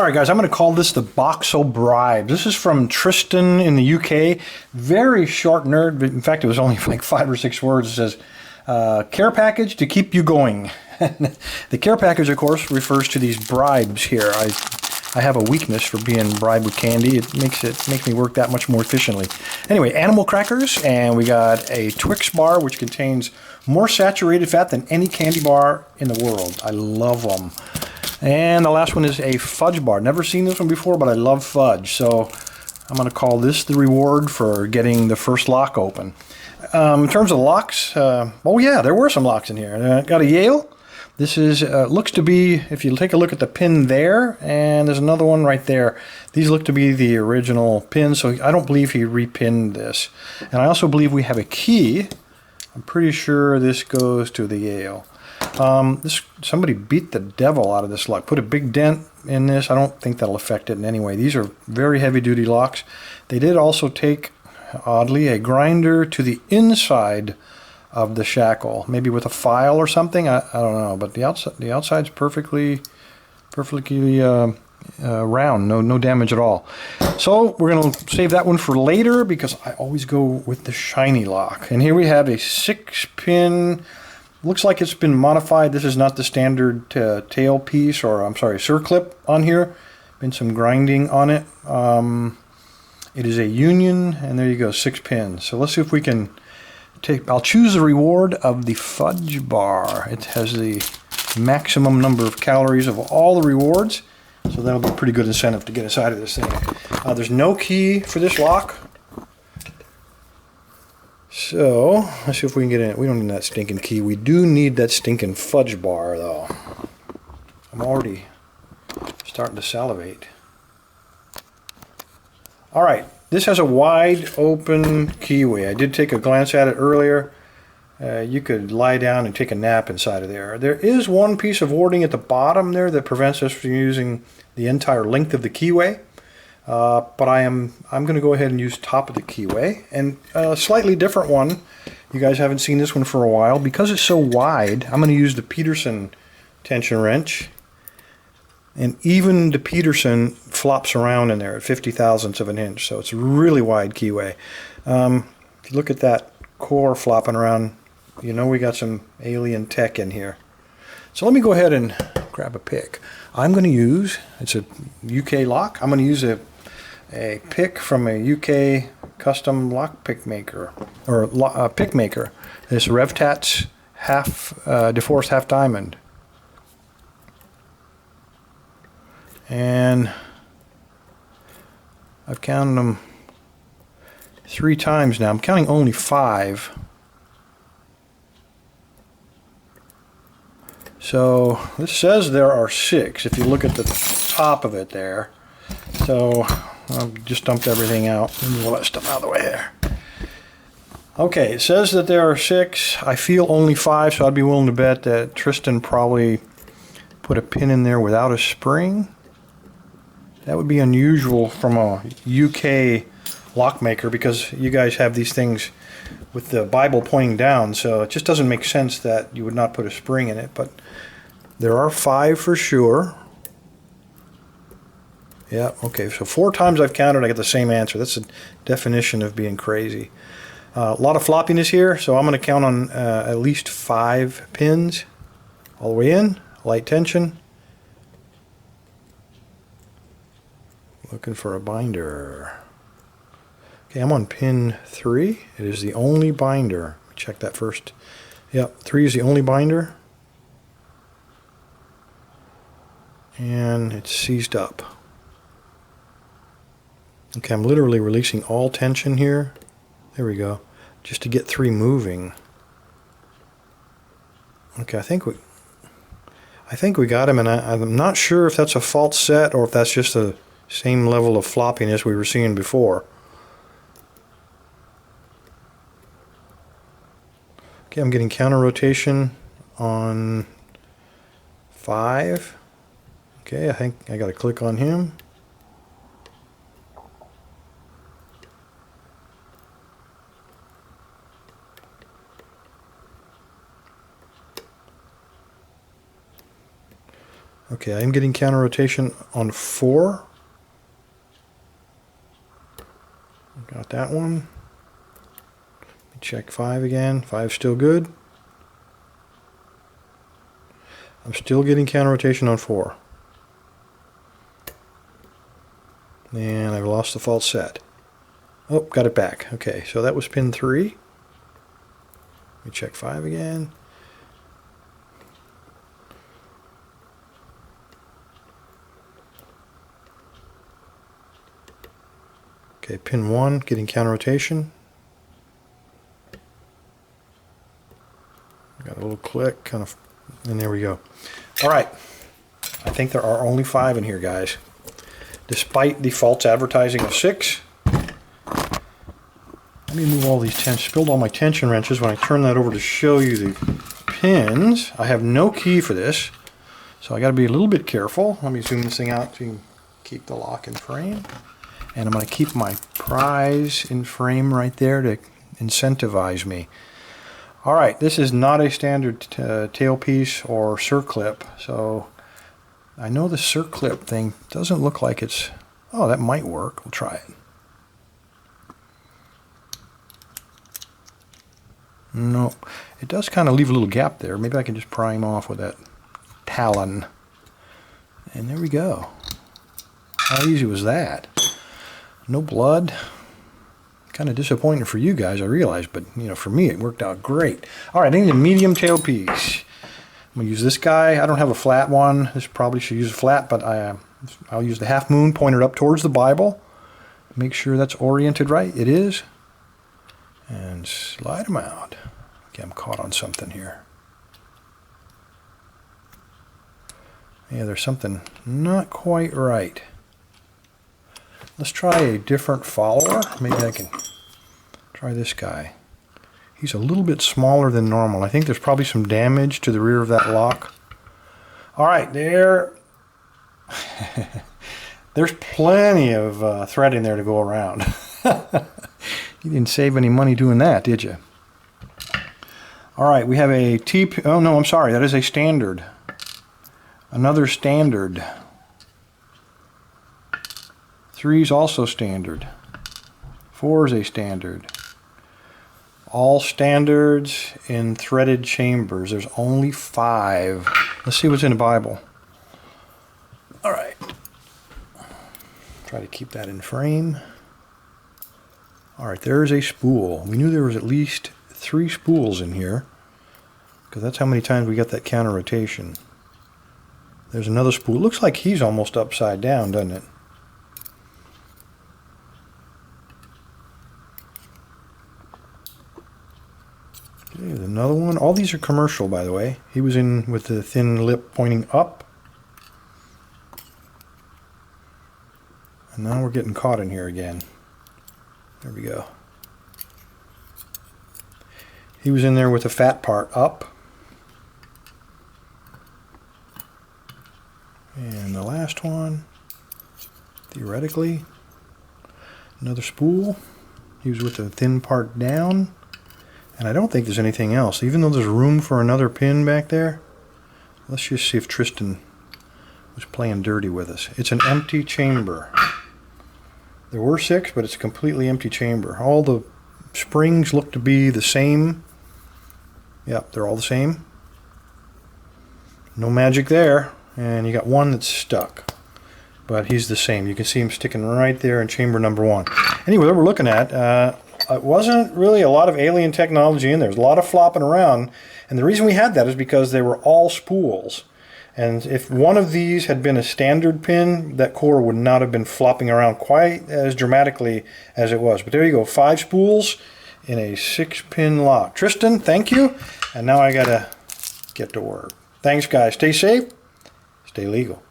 All right, guys, I'm going to call this the box of bribes. This is from Tristan in the UK. Very short nerd. In fact, it was only like 5 or 6 words. It says, care package to keep you going. The care package, of course, refers to these bribes here. I have a weakness for being bribed with candy. It makes me work that much more efficiently. Anyway, animal crackers, and we got a Twix bar, which contains more saturated fat than any candy bar in the world. I love them. And the last one is a fudge bar. Never seen this one before, but I love fudge. So I'm going to call this the reward for getting the first lock open. In terms of locks, oh yeah, there were some locks in here. Got a Yale. This is looks to be, if you take a look at the pin there, and there's another one right there. These look to be the original pins, so I don't believe he repinned this. And I also believe we have a key. I'm pretty sure this goes to the Yale. Somebody beat the devil out of this lock. Put a big dent in this. I don't think that'll affect it in any way. These are very heavy-duty locks. They did also take, oddly, a grinder to the inside of the shackle, maybe with a file or something. I don't know, but the outside's perfectly round. No damage at all. So we're going to save that one for later because I always go with the shiny lock. And here we have a 6-pin. Looks like it's been modified. This is not the standard tail piece, or I'm sorry, circlip on here. Been some grinding on it. It is a union, and there you go, 6 pins. So let's see if we can I'll choose the reward of the fudge bar. It has the maximum number of calories of all the rewards, so that'll be a pretty good incentive to get inside of this thing. There's no key for this lock. So, let's see if we can get in it. We don't need that stinking key. We do need that stinking fudge bar, though. I'm already starting to salivate. All right, this has a wide open keyway. I did take a glance at it earlier. You could lie down and take a nap inside of there. There is one piece of warding at the bottom there that prevents us from using the entire length of the keyway. But I'm going to go ahead and use top of the keyway, and a slightly different one. You guys haven't seen this one for a while. Because it's so wide, I'm going to use the Peterson tension wrench, and even the Peterson flops around in there at 50 thousandths of an inch, so it's a really wide keyway. If you look at that core flopping around, you know we got some alien tech in here. So let me go ahead and grab a pick. I'm going to use, it's a UK lock, I'm going to use a pick from a UK custom lock pick maker, or pick maker. This RevTats DeForest half diamond. And I've counted them 3 times now. I'm counting only 5. So this says there are 6 if you look at the top of it there. So I've just dumped everything out. Move all that stuff out of the way there. Okay, it says that there are 6. I feel only 5, so I'd be willing to bet that Tristan probably put a pin in there without a spring. That would be unusual from a UK lock maker because you guys have these things with the Bible pointing down, so it just doesn't make sense that you would not put a spring in it. But there are 5 for sure. Yeah, okay, so 4 times I've counted, I get the same answer. That's the definition of being crazy. A lot of floppiness here, so I'm going to count on at least 5 pins all the way in, light tension. Looking for a binder. Okay, I'm on pin 3. It is the only binder. Check that first. Yep, 3 is the only binder. And it's seized up. Okay, I'm literally releasing all tension here. There we go. Just to get 3 moving. Okay, I think we got him, and I'm not sure if that's a false set or if that's just the same level of floppiness we were seeing before. Okay, I'm getting counter rotation on 5. Okay, I think I got to click on him. Okay, I am getting counter rotation on 4. Got that one. Check 5 again. 5's still good. I'm still getting counter rotation on 4. And I've lost the false set. Oh, got it back. Okay, so that was pin 3. Let me check 5 again. Okay, pin 1, getting counter rotation. Got a little click, kind of, and there we go. All right, I think there are only 5 in here, guys. Despite the false advertising of 6. Let me move all these tensions. Spilled all my tension wrenches. When I turn that over to show you the pins, I have no key for this, so I got to be a little bit careful. Let me zoom this thing out so you can keep the lock in frame. And I'm going to keep my prize in frame right there to incentivize me. All right, this is not a standard tailpiece or circlip, so I know the circlip thing doesn't look like it's... Oh, that might work. We'll try it. No, it does kind of leave a little gap there. Maybe I can just prime off with that talon. And there we go. How easy was that? No blood. Kind of disappointing for you guys, I realize, but you know, for me it worked out great. All right, I need a medium tailpiece. I'm gonna use this guy. I don't have a flat one. This probably should use a flat, but I'll use the half moon pointed up towards the Bible. Make sure that's oriented right. It is. And slide them out. Okay, I'm caught on something here. Yeah, there's something not quite right. Let's try a different follower. Maybe I can try this guy. He's a little bit smaller than normal. I think there's probably some damage to the rear of that lock. All right, there. There's plenty of thread in there to go around. You didn't save any money doing that, did you? All right, we have a T... Oh, no, I'm sorry. That is a standard. Another standard. 3 is also standard. 4 is a standard. All standards in threaded chambers. There's only 5. Let's see what's in the Bible. All right. Try to keep that in frame. All right, there's a spool. We knew there was at least 3 spools in here, because that's how many times we got that counter rotation. There's another spool. Looks like he's almost upside down, doesn't it? Okay, there's another one. All these are commercial, by the way. He was in with the thin lip pointing up. And now we're getting caught in here again. There we go. He was in there with the fat part up. And the last one, theoretically, another spool. He was with the thin part down. And I don't think there's anything else. Even though there's room for another pin back there, let's just see if Tristan was playing dirty with us. It's an empty chamber. There were 6, but it's a completely empty chamber. All the springs look to be the same. Yep, they're all the same. No magic there. And you got one that's stuck. But he's the same. You can see him sticking right there in chamber number 1. Anyway, what we're looking at, it wasn't really a lot of alien technology in there. There's a lot of flopping around. And the reason we had that is because they were all spools. And if one of these had been a standard pin, that core would not have been flopping around quite as dramatically as it was. But there you go, 5 spools in a 6-pin lock. Tristan, thank you. And now I gotta get to work. Thanks, guys. Stay safe, stay legal.